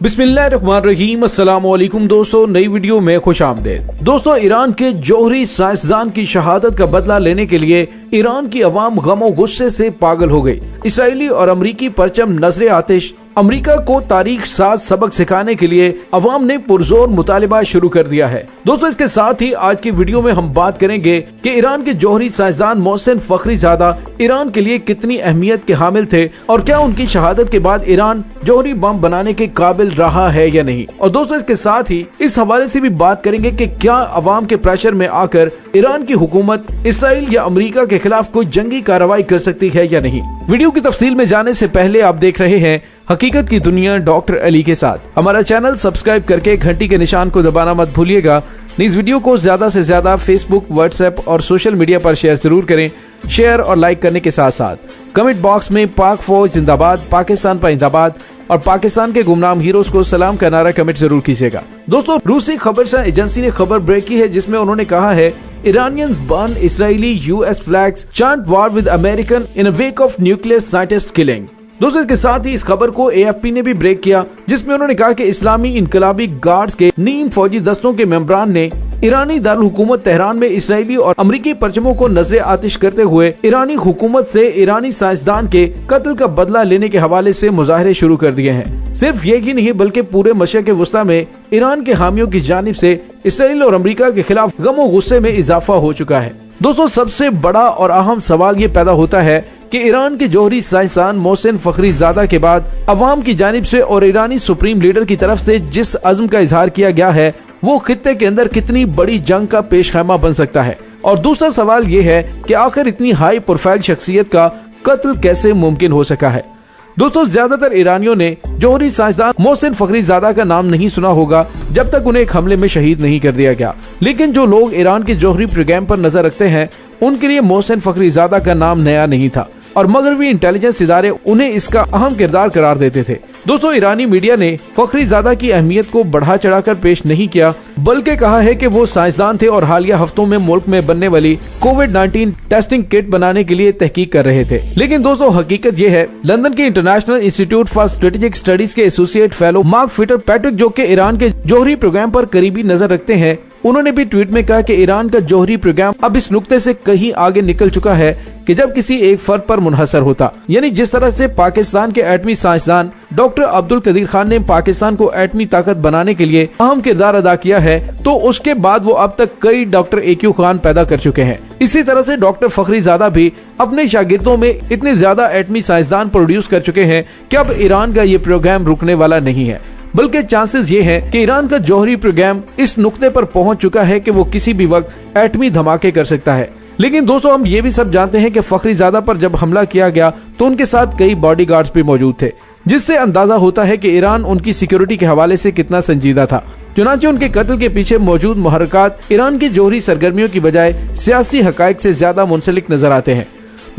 बिस्मिल्लाहिर्रहमानिर्रहीम। अस्सलामुअलैकुम दोस्तों, नई वीडियो में खुश आमदेद। दोस्तों, ईरान के जौहरी साइंसदान की शहादत का बदला लेने के लिए ईरान की अवाम गमो गुस्से से पागल हो गई। इसराइली और अमरीकी परचम नजरे आतिश अमेरिका को तारीख साज सबक सिखाने के लिए अवाम ने पुरजोर मुतालिबा शुरू कर दिया है। दोस्तों, इसके साथ ही आज की वीडियो में हम बात करेंगे कि ईरान के जौहरी साइंसदान मोहसिन फखरीजादा ईरान के लिए कितनी अहमियत के हामिल थे और क्या उनकी शहादत के बाद ईरान जौहरी बम बनाने के काबिल रहा है या नहीं। और दोस्तों, इसके साथ ही इस हवाले से भी बात करेंगे कि क्या अवाम के प्रेशर में आकर ईरान की हुकूमत इसराइल या अमेरिका के खिलाफ कोई जंगी कार्रवाई कर सकती है या नहीं। वीडियो की तफसील में जाने से पहले आप देख रहे हैं हकीकत की दुनिया डॉक्टर अली के साथ। हमारा चैनल सब्सक्राइब करके घंटी के निशान को दबाना मत भूलिएगा। इस वीडियो को ज्यादा से ज्यादा फेसबुक, व्हाट्सएप और सोशल मीडिया पर शेयर जरूर करें। शेयर और लाइक करने के साथ साथ कमेंट बॉक्स में पाक फौज जिंदाबाद, पाकिस्तान जिंदाबाद और पाकिस्तान के गुमनाम हीरोज को सलाम का नारा कमेंट जरूर कीजिएगा। दोस्तों, रूसी खबरसां एजेंसी ने खबर ब्रेक की है जिसमें उन्होंने कहा है Iranians burn Israeli US flags, chant war with American in a wake of nuclear scientist killing। दोस्तों, इसके साथ ही इस खबर को AFP ने भी ब्रेक किया जिसमें उन्होंने कहा कि इस्लामी इनकलाबी गार्ड्स के नीम फौजी दस्तों के मेंबरान ने ईरानी दारुल हुकूमत तेहरान में इसराइली और अमरीकी परचमों को नजरे आतिश करते हुए ईरानी हुकूमत से ईरानी साइंसदान के कत्ल का बदला लेने के हवाले से मुजाहरे शुरू कर दिए हैं। सिर्फ ये ही नहीं बल्कि पूरे मशरिक़ वुस्ता में ईरान के हामियों की जानिब से इसराइल और अमरीका के खिलाफ गमो गुस्से में इजाफा हो चुका है। दोस्तों, सबसे बड़ा और अहम सवाल ये पैदा होता है कि ईरान के जौहरी साइंसदान मोहसिन फखरीजादा के बाद अवाम की जानिब से और ईरानी सुप्रीम लीडर की तरफ से जिस अज़्म का इजहार किया गया है वो खित्ते के अंदर कितनी बड़ी जंग का पेशखैमा बन सकता है। और दूसरा सवाल ये है कि आखिर इतनी हाई प्रोफाइल शख्सियत का कत्ल कैसे मुमकिन हो सका है। दोस्तों, ज्यादातर ईरानियों ने जौहरी साइंसदान मोहसिन फखरीजादा का नाम नहीं सुना होगा जब तक उन्हें एक हमले में शहीद नहीं कर दिया गया। लेकिन जो लोग ईरान के जौहरी प्रोग्राम पर नजर रखते हैं उनके लिए मोहसिन फखरीजादा का नाम नया नहीं था और मगरबी इंटेलिजेंस इदारे उन्हें इसका अहम किरदार करार देते थे। दोस्तों, ईरानी मीडिया ने फखरीजादा की अहमियत को बढ़ा चढ़ाकर पेश नहीं किया बल्कि कहा है कि वो साइंसदान थे और हालिया हफ्तों में मुल्क में बनने वाली कोविड-19 टेस्टिंग किट बनाने के लिए तहकीक कर रहे थे। लेकिन दोस्तों, हकीकत ये है, लंदन के International Institute for Strategic Studies के associate fellow Mark Fitzpatrick, जो कि ईरान के जौहरी प्रोग्राम पर करीबी नजर रखते हैं, उन्होंने भी ट्वीट में कहा कि ईरान का जौहरी प्रोग्राम अब इस नुक्ते से कहीं आगे निकल चुका है कि जब किसी एक फर्द पर मुनहसर होता। यानी जिस तरह से पाकिस्तान के एटमी साइंसदान डॉक्टर अब्दुल कदीर खान ने पाकिस्तान को एटमी ताकत बनाने के लिए अहम किरदार अदा किया है, तो उसके बाद वो अब तक कई डॉक्टर AQ खान पैदा कर चुके हैं। इसी तरह से डॉक्टर फखरीजादा भी अपने शागिर्दों में इतने ज्यादा एटमी साइंसदान प्रोड्यूस कर चुके हैं कि अब ईरान का ये प्रोग्राम रुकने वाला नहीं है, बल्कि चांसेस ये हैं कि ईरान का जौहरी प्रोग्राम इस नुक्ते पर पहुंच चुका है कि वो किसी भी वक्त एटमी धमाके कर सकता है। लेकिन दोस्तों, हम ये भी सब जानते हैं कि फखरीजादा पर जब हमला किया गया तो उनके साथ कई बॉडीगार्ड्स भी मौजूद थे, जिससे अंदाजा होता है कि ईरान उनकी सिक्योरिटी के हवाले से कितना संजीदा था। चुनांचे उनके कत्ल के पीछे मौजूद मुहर्रिकात ईरान की जौहरी सरगर्मियों की बजाय सियासी हकायक से ज्यादा मुंसलिक नजर आते हैं।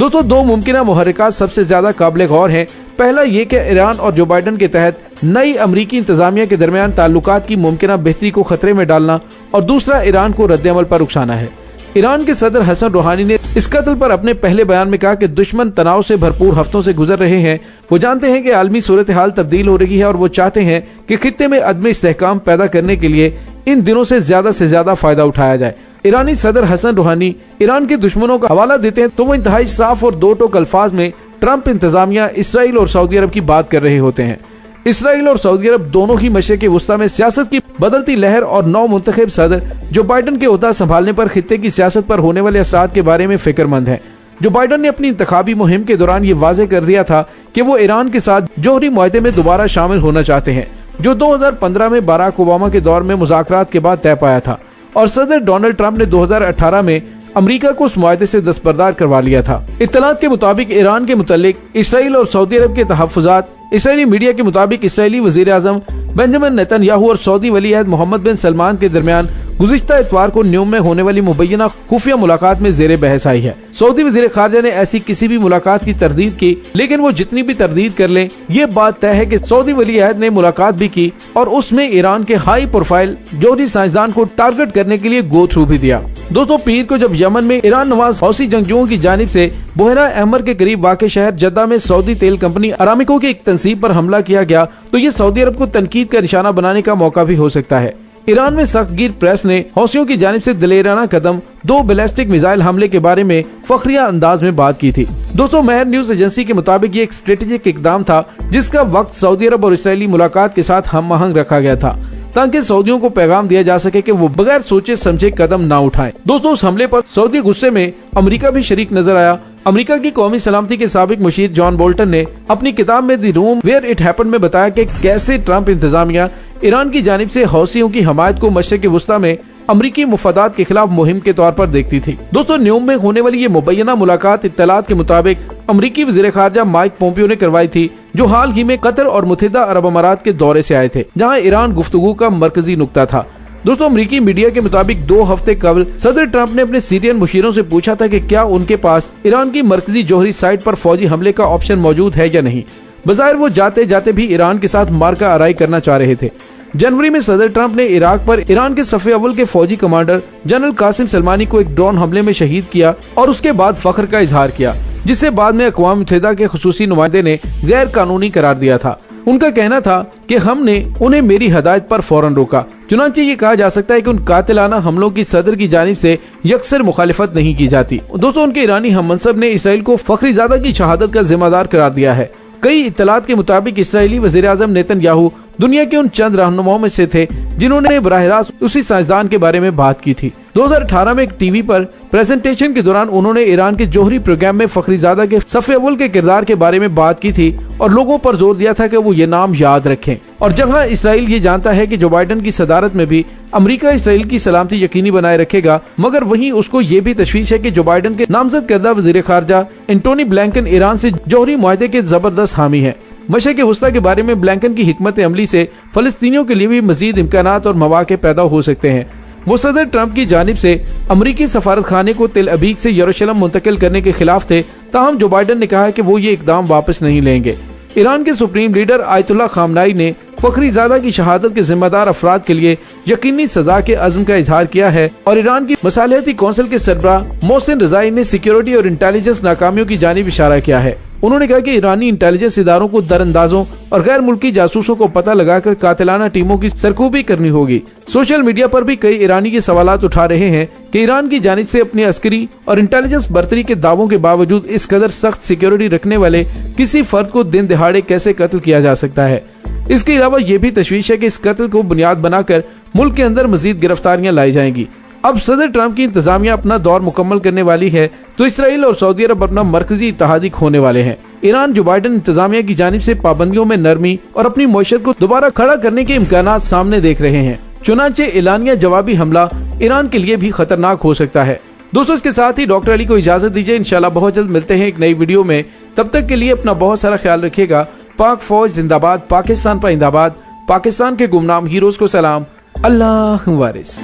दोस्तों, दो मुमकिन मुहर्रिकात सबसे ज्यादा काबिल गौर हैं। पहला ये कि ईरान और जो बाइडन के तहत नई अमरीकी इंतजामिया के दरमियान ताल्लुकात की मुमकिन बेहतरी को खतरे में डालना, और दूसरा ईरान को रद्द-ए-अमल पर उकसाना है। ईरान के सदर हसन रूहानी ने इस कत्ल पर अपने पहले बयान में कहा कि दुश्मन तनाव से भरपूर हफ्तों से गुजर रहे हैं। वो जानते हैं कि आलमी सूरत हाल तब्दील हो रही है और वो चाहते हैं कि खित्ते में अदम इस्तेहकाम पैदा करने के लिए इन दिनों से ज्यादा फायदा उठाया जाए। ईरानी सदर हसन रूहानी ईरान के दुश्मनों का हवाला देते हैं तो वो इंतहाई साफ और दो टोक अल्फाज में ट्रंप इंतजामिया, इसराइल और सऊदी अरब की बात कर रहे होते हैं। इसराइल और सऊदी अरब दोनों ही मशरिक़ वुस्ता में सियासत की बदलती लहर और नौ मुंतखब सदर जो बाइडन के ओहदा संभालने पर खित्ते की सियासत पर होने वाले असरात के बारे में फिक्रमंद है। जो बाइडन ने अपनी इंतखाबी मुहिम के दौरान ये वाजे कर दिया था कि वो ईरान के साथ जौहरी मुआहदे में दोबारा शामिल होना चाहते हैं, जो 2015 में बराक ओबामा के दौर में मुज़ाकरात के बाद तय पाया था, और सदर डोनाल्ड ट्रंप ने 2018 में अमेरिका को उस मुआहदे से दस्तबरदार करवा लिया था। इत्तलात के मुताबिक ईरान के मुतालिक इसराइल और सऊदी अरब के तहफ़्फ़ुज़ात, इसराइली मीडिया के मुताबिक इसराइली वज़ीर आज़म बेंजामिन नेतन्याहू और सऊदी वली अहद मोहम्मद बिन सलमान के दरमियान गुज़िश्ता इतवार को न्यूम में होने वाली मुबैना खुफिया मुलाकात में ज़ेरे बहस आई है। सऊदी वज़ीर ख़ारजा ने ऐसी किसी भी मुलाकात की तरदीद की, लेकिन वो जितनी भी तरदीद कर लें, ये बात तय है कि सऊदी वली अहद ने मुलाकात भी की और उसमें ईरान के हाई प्रोफाइल जौहरी साइंसदान को टारगेट करने के लिए गो थ्रू भी दिया। दोस्तों पीर को जब यमन में ईरान नवाज हौसी जंगजुओं की जानिब से बुहैरा अहमर के करीब वाक़े शहर जद्दा में सऊदी तेल कंपनी अरामिको की एक तंसीब पर हमला किया गया तो ये सऊदी अरब को तनकीद का निशाना बनाने का मौका भी हो सकता है। ईरान में सख्तगीर प्रेस ने हौसियों की जानिब से दिलेराना कदम 2 बैलिस्टिक मिसाइल हमले के बारे में फखरिया अंदाज में बात की थी। दोस्तों मेहर न्यूज एजेंसी के मुताबिक ये एक स्ट्रेटेजिक इकदाम था जिसका वक्त सऊदी अरब और इसराइली मुलाकात के साथ हम आहंग रखा गया था ताकि सऊदियों को पैगाम दिया जा सके कि वो बगैर सोचे समझे कदम ना उठाएं। दोस्तों उस हमले पर सऊदी गुस्से में अमेरिका भी शरीक नजर आया। अमेरिका की कौमी सलामती के साबिक मुशीर जॉन बोल्टन ने अपनी किताब में the room where it happened में बताया कि कैसे ट्रंप इंतजामिया ईरान की जानिब से हौसियों की हमायत को मशरिक वुस्ता में अमरीकी मुफादात के खिलाफ मुहिम के तौर पर देखती थी। दोस्तों न्यूयॉर्क में होने वाली ये मुबैना मुलाकात इत्तलात के मुताबिक अमरीकी वज़ीर ख़ारजा माइक पोम्पियो ने करवाई थी, जो हाल ही में कतर और मुत्तहिदा अरब अमारात के दौरे से आए थे, जहां ईरान गुफ्तगू का मरकजी नुक्ता था। दोस्तों अमरीकी मीडिया के मुताबिक 2 हफ्ते कबल सदर ट्रंप ने अपने सीरियन मुशीरों से पूछा था कि क्या उनके पास ईरान की मरकजी जोहरी साइट पर फौजी हमले का ऑप्शन मौजूद है या नहीं। बज़ाहिर वो जाते जाते भी ईरान के साथ मार्का आराई करना चाह रहे थे। जनवरी में सदर ट्रंप ने इराक पर ईरान के सफ़े अव्वल के फौजी कमांडर जनरल कासिम सलमानी को एक ड्रोन हमले में शहीद किया और उसके बाद फख्र का इजहार किया, जिसे बाद में अक़वाम मुत्तहिदा के खुसूसी नुमाइंदे ने गैर कानूनी करार दिया था। उनका कहना था कि हमने उन्हें मेरी हदायत पर फौरन रोका। चुनांचे ये कहा जा सकता है कि उन कातिलाना हमलों की सदर की जानिब से यकसर मुखालिफत नहीं की जाती। दोस्तों उनके ईरानी हममनसब ने इसराइल को फखरीजादा की शहादत का जिम्मेदार करार दिया है। कई इत्तलात के मुताबिक इसराइली वज़ीर आज़म नेतन्याहू दुनिया के उन चंद रहनुमाओं में से थे जिन्होंने बराह रास्त उसी साइंसदान के बारे में बात की थी। 2018 में एक टीवी पर प्रेजेंटेशन के दौरान उन्होंने ईरान के जोहरी प्रोग्राम में फखरीजादा के सफ़े अव्वल के किरदार के बारे में बात की थी और लोगों पर जोर दिया था कि वो ये नाम याद रखें। और जहां इसराइल ये जानता है कि जो बाइडन की सदारत में भी अमेरिका इसराइल की सलामती यकीनी बनाए रखेगा, मगर वहीं उसको ये भी तशवीश है कि जो बाइडन के नामजद करदा वज़ीर ख़ारजा एंटोनी ब्लिंकन ईरान से जोहरी मुआहदे के जबरदस्त हामी है। मशरिक़ वुस्ता के बारे में ब्लिंकन की हिकमत अमली से फलस्तीनियों के लिए भी मजीद इम्कानात और मौक़े पैदा हो सकते हैं। वो सदर ट्रंप की जानिब से अमरीकी सफारत खाने को तेल अबीब से यरूशलेम मुंतकिल करने के खिलाफ थे, ताहम जो बाइडन ने कहा कि वो ये इकदाम वापस नहीं लेंगे। ईरान के सुप्रीम लीडर आयतुल्लाह खामनाई ने फखरीजादा की शहादत के जिम्मेदार अफराद के लिए यकीनी सजा के अज़्म का इजहार किया है और ईरान की मसालियाती कौंसिल के सरबराह मोहसिन रज़ाई ने सिक्योरिटी और इंटेलिजेंस नाकामियों की जानिब इशारा किया है। उन्होंने कहा कि ईरानी इंटेलिजेंस इदारों को दरअंदाजों और गैर मुल्की जासूसों को पता लगाकर कातिलाना टीमों की सरकूबी करनी होगी। सोशल मीडिया पर भी कई ईरानी के सवालात उठा रहे हैं कि ईरान की जानिब से अपनी अस्करी और इंटेलिजेंस बर्तरी के दावों के बावजूद इस कदर सख्त सिक्योरिटी रखने वाले किसी फर्द को दिन दिहाड़े कैसे कत्ल किया जा सकता है। इसके अलावा ये भी तशवीश है कि इस कत्ल को बुनियाद बनाकर मुल्क के अंदर मजीद गिरफ्तारियां लाई जाएंगी। अब सदर ट्रंप की इंतजामिया अपना दौर मुकम्मल करने वाली है तो इसराइल और सऊदी अरब अपना मरकजी इत्तेहादी खोने वाले हैं। ईरान जो बाइडन इंतजामिया की जानिब से पाबंदियों में नरमी और अपनी मईशत को दोबारा खड़ा करने के इम्कानात सामने देख रहे हैं। चुनांचे एलानिया जवाबी हमला ईरान के लिए भी खतरनाक हो सकता है। दोस्तों इसके साथ ही डॉक्टर अली को इजाजत दीजिए। इंशाल्लाह बहुत जल्द मिलते हैं एक नई वीडियो में। तब तक के लिए अपना बहुत सारा ख्याल रखिएगा। पाक फौज जिंदाबाद, पाकिस्तान पाइंदाबाद, पाकिस्तान के गुमनाम हीरोज को सलाम। अल्लाह वारिस।